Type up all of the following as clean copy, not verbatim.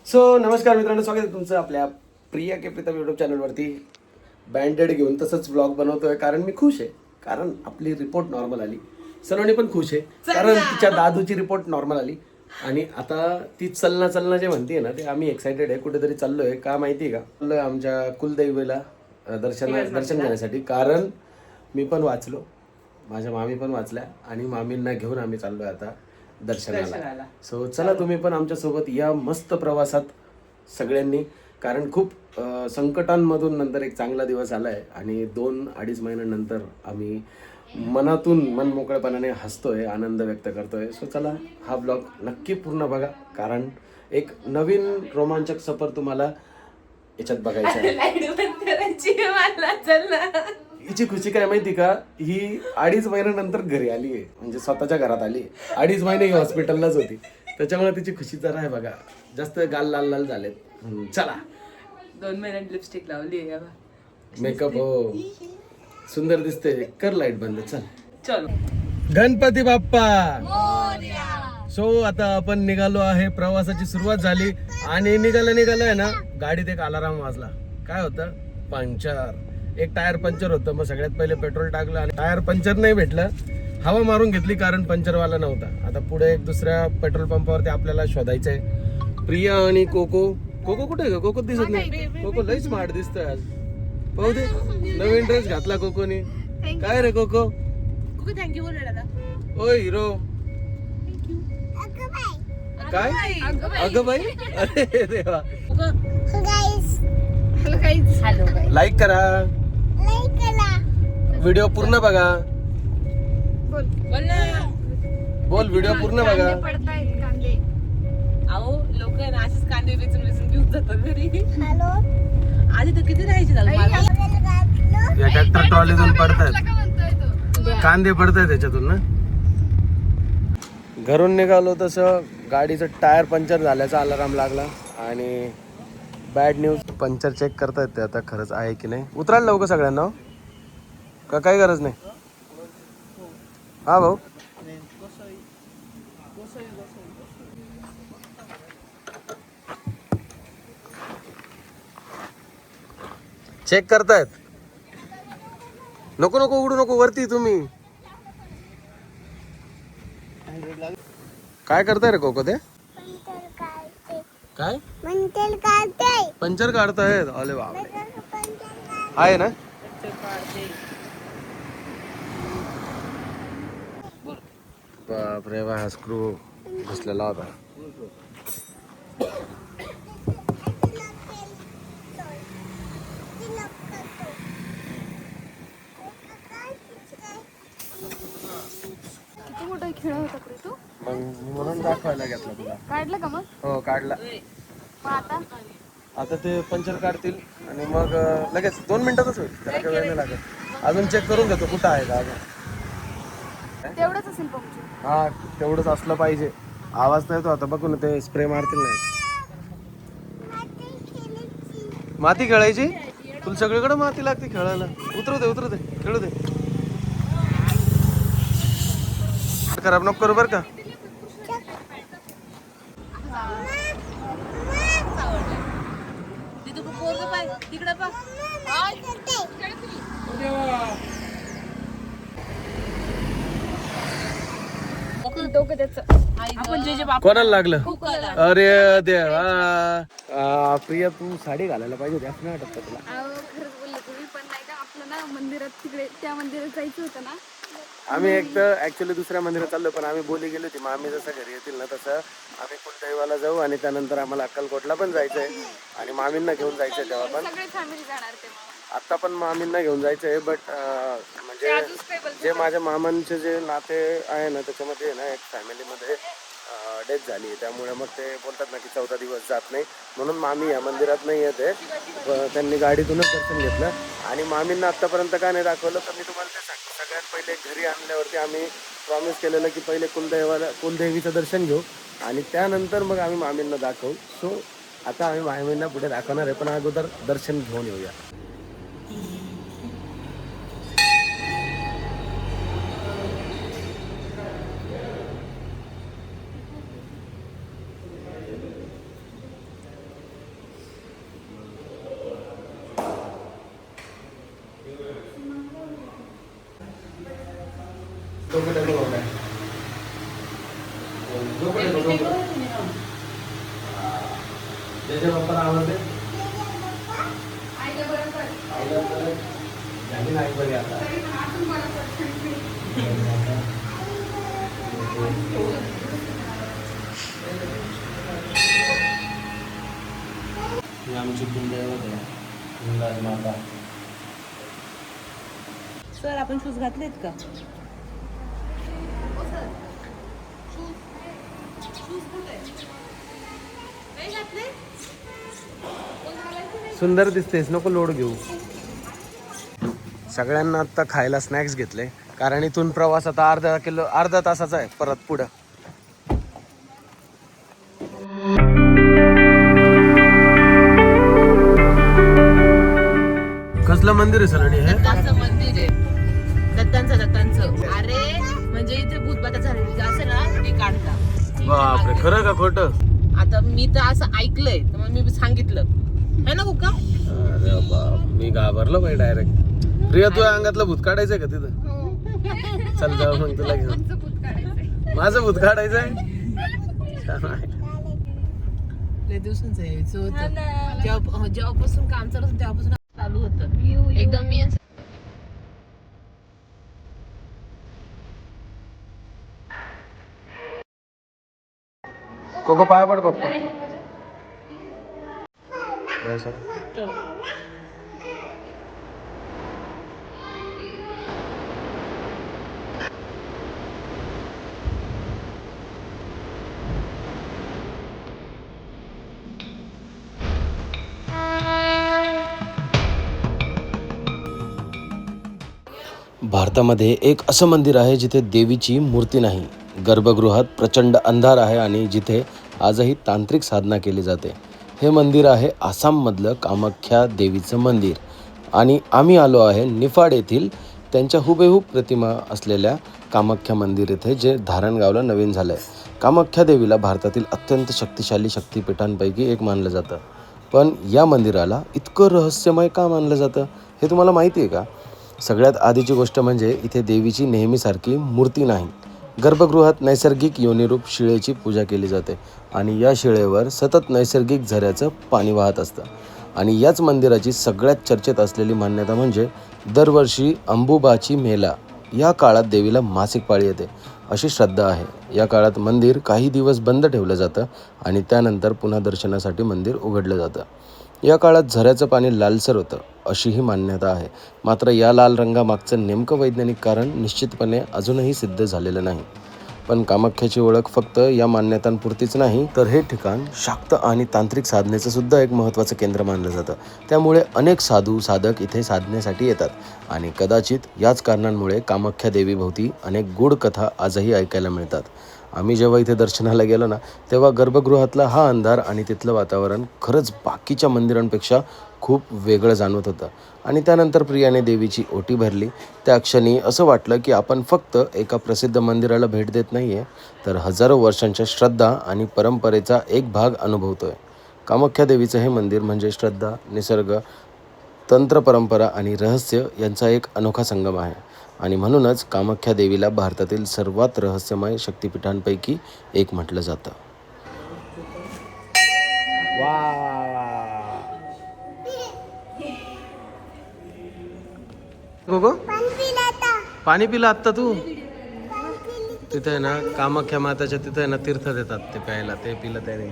So नमस्कार मित्रांनो, स्वागत आहे तुमचं आपल्या प्रिया के प्रीतम यूट्यूब चॅनलवरती. बँडेड घेऊन तसंच ब्लॉग बनवतोय कारण मी खुश आहे, कारण आपली रिपोर्ट नॉर्मल आली. सलोनी पण खुश आहे कारण तिच्या दादूची रिपोर्ट नॉर्मल आली. आणि आता ती चलना जे म्हणते ना, ते आम्ही एक्सायटेड आहे. कुठेतरी चाललोय का माहिती आहे का? चाललोय आमच्या कुलदैवीला दर्शन घेण्यासाठी. कारण मी पण वाचलो, माझ्या मामी पण वाचल्या आणि मामींना घेऊन आम्ही चाललोय आता दर्शनाला. सो चला तुम्ही पण आमच्या सोबत या मस्त प्रवासात सगळ्यांनी. कारण खूप संकटांमधून नंतर एक चांगला दिवस आलाय आणि 2-2.5 महिन्यानंतर आम्ही मनातून मन मोकळेपणाने हसतोय, आनंद व्यक्त करतोय. सो चला हा ब्लॉग नक्की पूर्ण बघा, कारण एक नवीन रोमांचक सफर तुम्हाला याच्यात बघायचं आहे. हिची खुशी काय माहिती का? ही 2.5 महिन्यानंतर घरी आली आहे, म्हणजे स्वतःच्या घरात आली आहे. 2.5 महिने ही हॉस्पिटललाच होती, त्याच्यामुळे तिची खुशी जरा आहे बघा, जास्त गाल लाल लाल झालेत. चला 2 महिन्यात लिपस्टिक लावली आहे. मेकअप हो सुंदर दिसते. कर लाईट बंद. चलो गणपती बाप्पा. सो आता आपण निघालो आहे, प्रवासाची सुरुवात झाली आणि निघालोय ना, गाडीत एक अलाराम वाजला. काय होतं? पंक्चर. एक टायर पंक्चर होतं. मग सगळ्यात पहिले पेट्रोल टाकलं आणि टायर पंक्चर नाही भेटलं, हवा मारून घेतली कारण पंक्चरवाला नव्हता. आता पुढे एक दुसऱ्या पेट्रोल पंपावरती आपल्याला शोधायचंय. प्रिया आणि कोको कुठे आहे? कोको दिसत नाही. कोको लई स्मार्ट दिसतोय आज. पाहू दे, नवीन ड्रेस घातला कोकोनी. काय रे कोको? थँक्यू बोल दादा. ओ हिरो. काय अगं बाई? अरे देवा. लाईक करा, व्हिडिओ पूर्ण बघा. बोल व्हिडिओ पूर्ण बघा. अहो लोक असेच कांदे वेचून घेऊन जातात घरी. आधी तर किती राहायचे या ट्रॅक्टर ट्रॉलीतून पडतायत, कांदे पडतायत त्याच्यातून ना. घरून निघालो तसं गाडीचं टायर पंक्चर झाल्याचा अलाराम लागला आणि बॅड न्यूज. पंक्चर चेक करतायत ते आता, खरंच आहे की नाही. उतरायला लावू का सगळ्यांना? का काही गरज नाही? हा भाऊ, चेक करतायत. नको उघडू नको वरती. तुम्ही काय करताय रे कोको? ते काय पंक्चर काढतायत? अरे बापरे, आहे ना. बापरे, हा स्क्रू घुसलेला होता. किती मोठा खेळ होता रे तू. मग म्हणून दाखवायला घेतला तुला. काढलं का मग? हो काढला. मग आता ते पंक्चर काढतील आणि मग लगेच 2 मिनिटातच होईल. त्याला काही वेळ नाही लागत. अजून चेक करून घेतो कुठं आहे का अजून. तेवढंच असेल पंक्चर. हा तेवढंच असलं पाहिजे. आवाज तर येतो. आता बघू ना, ते स्प्रे मारतील नाही. माती खेळायची? तुला सगळीकडे माती लागते खेळायला. उतरू दे खेळू दे. खराब नको करू बरं का. तिकडे कोणाला लागलं? अरे देवा. प्रिया तू साडी घालायला पाहिजे होती, असं नाही वाटत का तुला? खरंच बोलले तुम्ही, पण नाही का आपलं ना मंदिरात तिकडे त्या मंदिरात जायचं होतं ना. आम्ही एक तर ऍक्च्युली दुसऱ्या मंदिरात चाललो, पण आम्ही बोली गेली होती मामी जसं घरी येतील ना तसं आम्ही कुलदैवाला जाऊ आणि त्यानंतर आम्हाला अक्कलकोटला पण जायचंय आणि मामींना घेऊन जायचंय. तेव्हा पण सगळे फॅमिली जाणार तेव्हा. आता पण मामींना घेऊन जायचंय. बट म्हणजे जे माझ्या मामांचे जे नाते आहे ना, त्याच्यामध्ये ना एक फॅमिलीमध्ये डेथ झाली, त्यामुळे मग ते बोलतात ना की 14 दिवस जात नाही, म्हणून मामी या मंदिरात नाही येते. त्यांनी गाडीतूनच दर्शन घेतलं आणि मामींना आत्तापर्यंत काय नाही दाखवलं. तर मी तुम्हाला ते सांगतो, सगळ्यात पहिले घरी आणल्यावरती आम्ही प्रॉमिस केलेलं की पहिले कुलदेवीचं दर्शन घेऊ आणि त्यानंतर मग आम्ही मामींना दाखवू. सो आता आम्ही मामींना पुढे दाखवणार आहे, पण अगोदर दर्शन घेऊन येऊया. डोकं टेकून बघा. डोकं टेकून. त्याच्या पप्पाला आवडते. आईला तर झाली नाही बरी आता. आमची कुंड माता. सर आपण शूज घातलेत का? सुंदर दिसतेस, नको लोड घेऊ. सगळ्यांना आता खायला स्नॅक्स घेतले, कारण इथून प्रवास आता अर्धा तासाचा आहे परत पुढं. कसलं मंदिर आहे सलोनी हे? दत्ताचं मंदिर आहे. दत्तांचं. अरे म्हणजे इथे भूतबाधा झालेली असेल ना ते काढता. बापरे, खरं का खोटं? आता मी तर असं ऐकलंय तर मग मी सांगितलं है ना बुका. अरे बाप, मी घाबरलो बाई डायरेक्ट. प्रिया, तुझ्या अंगातलं भूत काढायचंय का तिथं? चल जाऊ मग तुला घेऊन. माझं भूत काढायचंय. लय दिवसांचं यायचं होतं. जेव्हापासून काम चालू होतं तेव्हापासून चालू होतं एकदम. मी कोको पाया पड पप्पा. भारतामध्ये एक असं मंदिर आहे जिथे देवीची मूर्ती नाही. गर्भगृहात प्रचंड अंधार आहे आणि जिथे आजही तांत्रिक साधना केली जाते. हे मंदिर आहे आसाममधलं कामाख्या देवीचं मंदिर. आणि आम्ही आलो आहे निफाड येथील त्यांच्या हुबेहूब प्रतिमा असलेल्या कामाख्या मंदिर येथे, जे धारणगावला नवीन झालं आहे. कामाख्या देवीला भारतातील अत्यंत शक्तिशाली शक्तिपीठांपैकी एक मानलं जातं. पण या मंदिराला इतकं रहस्यमय का मानलं जातं हे तुम्हाला माहिती आहे का? सगळ्यात आधीची गोष्ट म्हणजे इथे देवीची नेहमीसारखी मूर्ती नाही. गर्भगृहात नैसर्गिक योनिरूप शिळेची पूजा केली जाते आणि या शिळेवर सतत नैसर्गिक झऱ्याचं पाणी वाहत असतं. आणि याच मंदिराची सगळ्यात चर्चेत असलेली मान्यता म्हणजे दरवर्षी अंबुबाची मेला या काळात देवीला मासिक पाळी येते अशी श्रद्धा आहे. या काळात मंदिर काही दिवस बंद ठेवलं जातं आणि त्यानंतर पुन्हा दर्शनासाठी मंदिर उघडलं जातं. या काळात झऱ्याचं पाणी लालसर होतं अशीही मान्यता आहे. मात्र या लाल रंगामागचं नेमकं वैज्ञानिक कारण निश्चितपणे अजूनही सिद्ध झालेलं नाही. पण कामाख्याची ओळख फक्त या मान्यतांपुरतीच नाही, तर हे ठिकाण शाक्त आणि तांत्रिक साधनेचं सुद्धा एक महत्त्वाचं केंद्र मानलं जातं. त्यामुळे अनेक साधू साधक इथे साधनेसाठी येतात आणि कदाचित याच कारणांमुळे कामाख्या देवीभोवती अनेक गूढ कथा आजही ऐकायला मिळतात. आम्ही जेव्हा इथे दर्शनाला गेलो ना, तेव्हा गर्भगृहातला हा अंधार आणि तिथलं वातावरण खरंच बाकीच्या मंदिरांपेक्षा खूप वेगळं जाणवत होतं. आणि त्यानंतर प्रियाने देवीची ओटी भरली. त्या क्षणी असं वाटलं की आपण फक्त एका प्रसिद्ध मंदिराला भेट देत नाही आहे, तर हजारो वर्षांच्या श्रद्धा आणि परंपरेचा एक भाग अनुभवतो आहे. कामाख्या देवीचं हे मंदिर म्हणजे श्रद्धा, निसर्ग, तंत्र परंपरा आणि रहस्य यांचा एक अनोखा संगम आहे. आणि म्हणूनच कामाख्या देवीला भारतातील सर्वात रहस्यमय शक्तिपीठांपैकी एक म्हटलं जातं. पाणी पिला आत्ता तू? तिथे आहे ना कामाख्या माताच्या तिथे आहे ना तीर्थ देतात ते प्यायला, ते पिलं त्याने.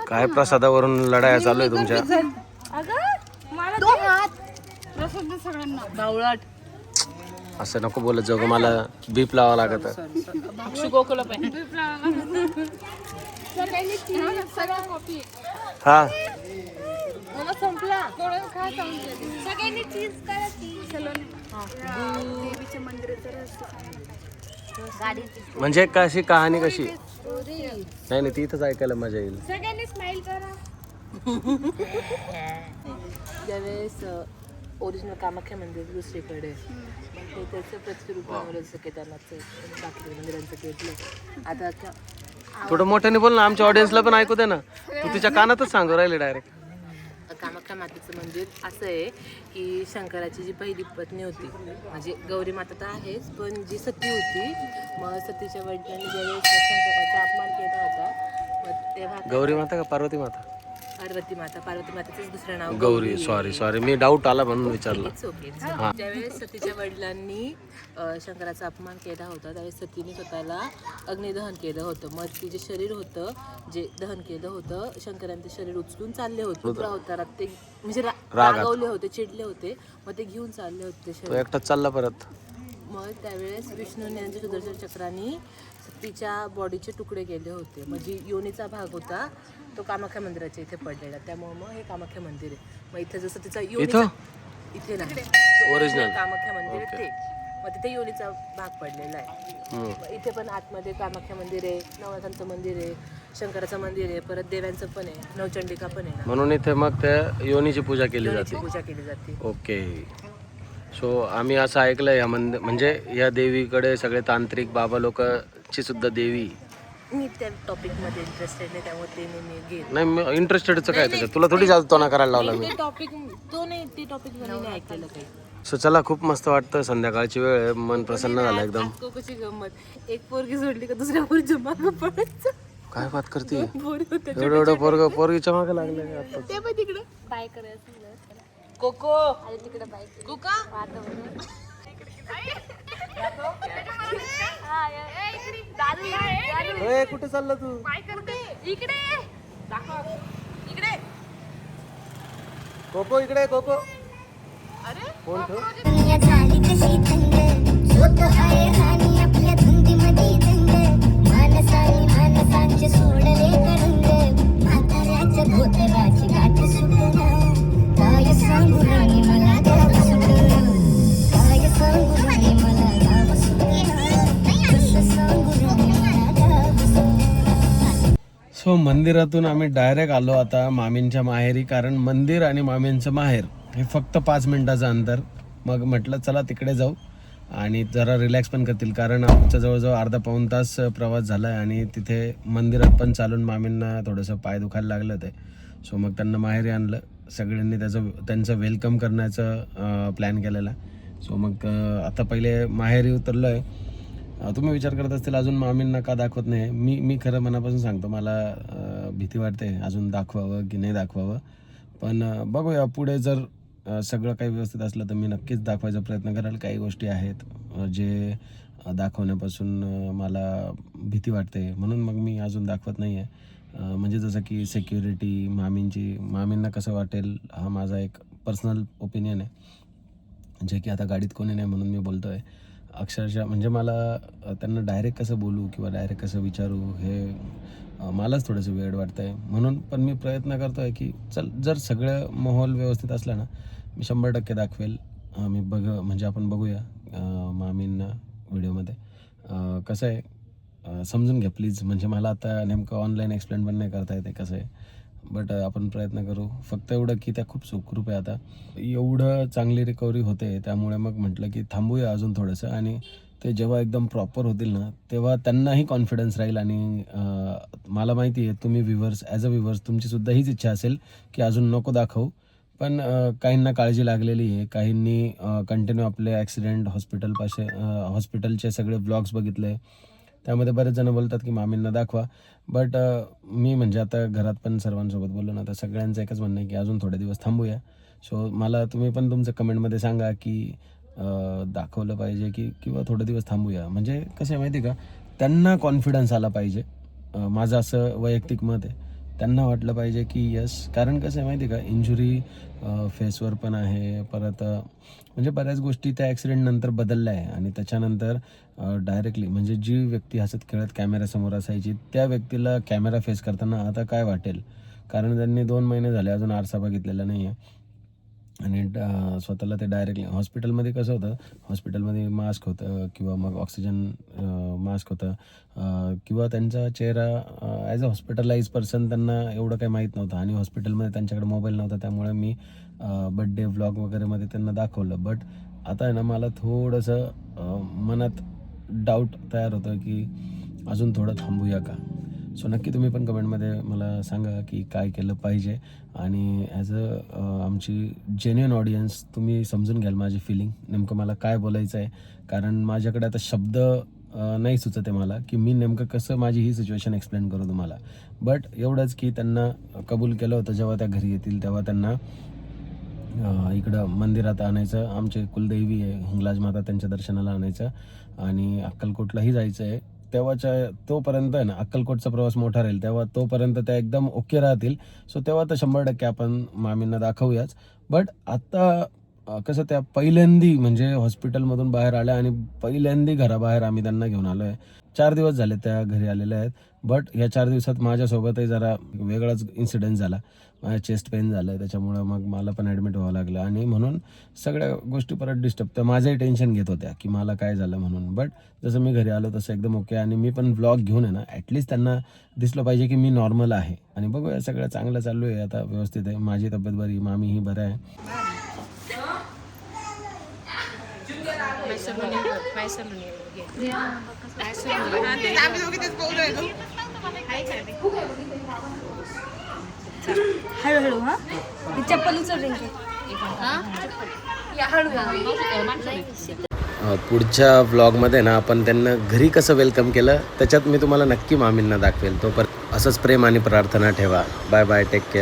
काय प्रसादावरून लढाया चालू आहे तुमच्या? असं नको बोलत जाऊ, मला बीप लावा लागत. हा म्हणजे कशी कहाणी कशी? नाही ती इथंच ऐकायला मजा येईल. सगळ्यांनी स्माइल करा. ज्यावेळेस ओरिजिनल कामाख्या मंदिर दुसरीकडे मग ते त्याचं प्रतिरूप बनवलं जसं केदारनाथचं बाकी मंदिरांचं घेतलं आता थोडं मोठ्याने बोल ना, आमच्या ऑडियन्सला पण ऐकू दे ना. तू तिच्या कानातच सांगू राहिले डायरेक्ट. कामाख्या मातेचं मंदिर असं आहे की शंकराची जी पहिली पत्नी होती म्हणजे गौरी माता तर आहेच पण जी सती होती मग सतीच्या वडिलांनी ज्यावेळेस शंकराचा अपमान केला होता मग तेव्हा गौरी माता का पार्वती माता? पार्वती मातेचंच दुसरं नाव गौरी. सॉरी मी डाऊट आला म्हणून विचारलं. It's okay. ज्यावेळेस सतीच्या वडिलांनी शंकराचा अपमान केला होता त्यावेळेस सतीने स्वतःला अग्निदहन केलं होतं. मग तिचे शरीर होतं जे दहन केलं होतं शंकरांनी ते शरीर उचलून चालले होते. पुत्रा अवतारात ते म्हणजे रागावले होते चिडले होते मग ते घेऊन चालले होते ते तो शरीर. एकटाच चालला परत. मग त्यावेळेस विष्णूने यांच्या सुदर्शन चक्राने तिच्या बॉडीचे तुकडे केले होते म्हणजे योनीचा भाग होता तो कामाख्या मंदिराच्या इथे पडलेला त्यामुळे मग हे कामाख्या मंदिर आहे. मग इथे जसं तिचा योनीचा इथे नाही ओरिजिनल कामाख्या मंदिर आहे ते मग तिथे योनीचा भाग पडलेला आहे. मग इथे पण आतमध्ये कामाख्या मंदिर आहे नवनाथांचं मंदिर आहे शंकराचं मंदिर आहे परत देव्यांचं पण आहे नवचंडिका पण आहे ना म्हणून इथे मग त्या योनीची पूजा केली योनीची जाते. पूजा केली जाते. ओके. सो आम्ही असं ऐकलं या म्हणजे या देवीकडे सगळे तांत्रिक बाबा लोकची सुद्धा देवी. मी त्या टॉपिकमध्ये इंटरेस्टेड नाही त्यामुळे ते मी घेत नाही मी इंटरेस्टेडचं काय त्याच्यात, तुला थोडी जास्त तोना करायला लावला मी. ते टॉपिक तो नाही ते टॉपिक नाही ऐकलेलं काही. सो चला, खूप मस्त वाटतं, संध्याकाळची वेळ आहे, मन प्रसन्न झालं एकदम. आज कशी गंमत एक पोरगी सोडली का दुसऱ्या पोरीच्या मागं पडायचं. काय बात करते? पोरी होत्या एवढं पोरगीच्या मागे लागले आता. ते पण तिकडं बाय करायचं कोको अरे तिकडे बाय कोका कुठे चालला तू? इकडे कोको इकडे. कोको फोन ठेव. दुनिया झाली कशी थंड झोप आहे राणी आपल्या धुंदीमध्ये दंग मानसाचे सोडले करंग म्हाताऱ्याच्या धोतराची गाठ सुटना काय सांगू राणी मला गाव सुटना काय सांगू राणी मला गाव सुटना कसं सांगू राणी मला गाव सुटना. सो मंदिरातून आम्ही डायरेक्ट आलो आता मामींच्या माहेरी, कारण मंदिर आणि मामींचं माहेर हे फक्त 5 मिनिटाचं अंतर. मग म्हटलं चला तिकडे जाऊ आणि जरा रिलॅक्स पण करतील, कारण आमचा जवळजवळ अर्धा पाऊण तास प्रवास झाला आहे आणि तिथे मंदिरात पण चालून मामींना थोडंसं पाय दुखायला लागलं होते. सो मग त्यांना माहेरी आणलं, सगळ्यांनी त्यांचं वेलकम करण्याचं प्लॅन केलेला. सो मग आता पहिले माहेरी उतरलो आहे. तुम्ही विचार करत असतील अजून मामींना का दाखवत नाही. मी खरं मनापासून सांगतो, मला भीती वाटते अजून दाखवावं की नाही दाखवावं, पण बघूया पुढे जर सगळं काही व्यवस्थित असलं तर मी नक्कीच दाखवायचा प्रयत्न कराल. काही गोष्टी आहेत जे दाखवण्यापासून मला भीती वाटते, म्हणून मग मी अजून दाखवत नाही आहे. म्हणजे जसं की सिक्युरिटी, मामींना कसं वाटेल हा माझा एक पर्सनल ओपिनियन आहे, जे की आता गाडीत कोणी नाही म्हणून मी बोलतो आहे. अक्षरशः म्हणजे मला त्यांना डायरेक्ट कसं बोलू किंवा डायरेक्ट कसं विचारू हे मलाच थोडंसं वेळ वाटतं आहे. म्हणून पण मी प्रयत्न करतो आहे की जर सगळं माहोल व्यवस्थित असला ना मी 100% दाखवेल. म्हणजे आपण बघूया मामींना व्हिडिओमध्ये. कसं आहे समजून घ्या प्लीज, म्हणजे मला आता नेमकं ऑनलाईन एक्सप्लेन पण नाही करता येते कसं आहे, बट आपण प्रयत्न करू. फक्त एवढं की त्या खूप सुखरूप आहे, आता एवढं चांगली रिकव्हरी होते त्यामुळे मग म्हटलं की थांबूया अजून थोडंसं, आणि ते जेव्हा एकदम प्रॉपर होतील ना तेव्हा त्यांनाही कॉन्फिडन्स राहील. आणि मला माहिती आहे तुम्ही व्ह्युअर्स, ॲज अ व्ह्युअर्स तुमचीसुद्धा हीच इच्छा असेल की अजून नको दाखवू, पण काहींना काळजी लागलेली आहे. काहींनी कंटिन्यू आपले ॲक्सिडेंट हॉस्पिटलचे सगळे ब्लॉग्स बघितले, त्यामध्ये बरेच जण बोलतात की मामींना दाखवा. बट मी म्हणजे आता घरात पण सर्वांसोबत बोललो ना तर सगळ्यांचं एकच म्हणणं आहे की अजून थोडे दिवस थांबूया. सो मला तुम्ही पण तुमचं कमेंटमध्ये सांगा की दाखवलं पाहिजे की किंवा थोडे दिवस थांबूया. म्हणजे कसं आहे माहिती का, त्यांना कॉन्फिडन्स आला पाहिजे. माझं असं वैयक्तिक मत आहे, त्यांना वाटलं पाहिजे की यस, कारण कसं आहे माहिती का, इंजुरी फेसवर पण आहे, परत म्हणजे बऱ्याच गोष्टी त्या ॲक्सिडेंटनंतर बदलल्या आहे. आणि त्याच्यानंतर डायरेक्टली म्हणजे जी व्यक्ती हसत खेळत कॅमेऱ्यासमोर असायची त्या व्यक्तीला कॅमेरा फेस करताना आता काय वाटेल, कारण त्यांनी 2 महिने झाले अजून आरसा बघितलेला नाही आहे. आणि स्वतःला ते डायरेक्टली हॉस्पिटलमध्ये कसं होतं, हॉस्पिटलमध्ये मास्क होतं किंवा मग ऑक्सिजन मास्क होतं किंवा त्यांचा चेहरा ॲज अ हॉस्पिटलाइज पर्सन त्यांना एवढं काही माहीत नव्हतं आणि हॉस्पिटलमध्ये त्यांच्याकडे मोबाईल नव्हता, त्यामुळे मी बड्डे व्लॉग वगैरेमध्ये त्यांना दाखवलं. बट आता आहे ना मला थोडंसं मनात डाऊट तयार होतं की अजून थोडं थांबूया का. सो नक्की तुम्ही पण कमेंटमध्ये मला सांगा की काय केलं पाहिजे आणि ॲज अ आमची जेन्युइन ऑडियन्स तुम्ही समजून घ्याल माझी फिलिंग, नेमकं मला काय बोलायचं आहे. कारण माझ्याकडे आता शब्द नाही सुचत आहे मला की मी नेमकं कसं माझी ही सिच्युएशन एक्सप्लेन करू तुम्हाला. बट एवढंच की त्यांना कबूल केलं होतं जेव्हा त्या घरी येतील तेव्हा त्यांना इकडं मंदिरात आणायचं, आमचे कुलदैवी आहे हिंगलाज माता, त्यांच्या दर्शनाला आणायचं आणि अक्कलकोटलाही जायचं आहे. तेव्हाच्या तोपर्यंत आहे ना अक्कलकोटचा प्रवास मोठा राहील, तेव्हा तोपर्यंत त्या एकदम ओके राहतील. सो तेव्हा तर 100% आपण मामींना दाखवूयाच. बट आत्ता कसं त्या पहिल्यांदी म्हणजे हॉस्पिटलमधून बाहेर आल्या आणि पहिल्यांदी घराबाहेर आम्ही त्यांना घेऊन आलो आहे. 4 दिवस झाले त्या घरी आलेल्या आहेत. बट या 4 दिवसात माझ्यासोबतही जरा वेगळाच इन्सिडेंट झाला. माझ्या चेस्ट पेन झालं, त्याच्यामुळं मग मला पण ॲडमिट व्हावं लागलं आणि म्हणून सगळ्या गोष्टी परत डिस्टर्ब, त्या माझंही टेन्शन घेत होत्या की मला काय झालं म्हणून. बट जसं मी घरी आलो तसं एकदम ओके आणि मी पण व्लॉग घेऊन आहे ना ॲटलिस्ट त्यांना दिसलं पाहिजे की मी नॉर्मल आहे. आणि बघूया सगळं चांगलं चालू आहे आता, व्यवस्थित आहे, माझी तब्येत बरी, मामीही बरं आहे. हळूहळू हा चप्पल उचल रिंकी. पुढच्या व्लॉगमध्ये ना आपण त्यांना घरी कसं वेलकम केलं त्याच्यात मी तुम्हाला नक्की मामींना दाखवेल. तो पण असंच प्रेम आणि प्रार्थना ठेवा. Bye bye, take care.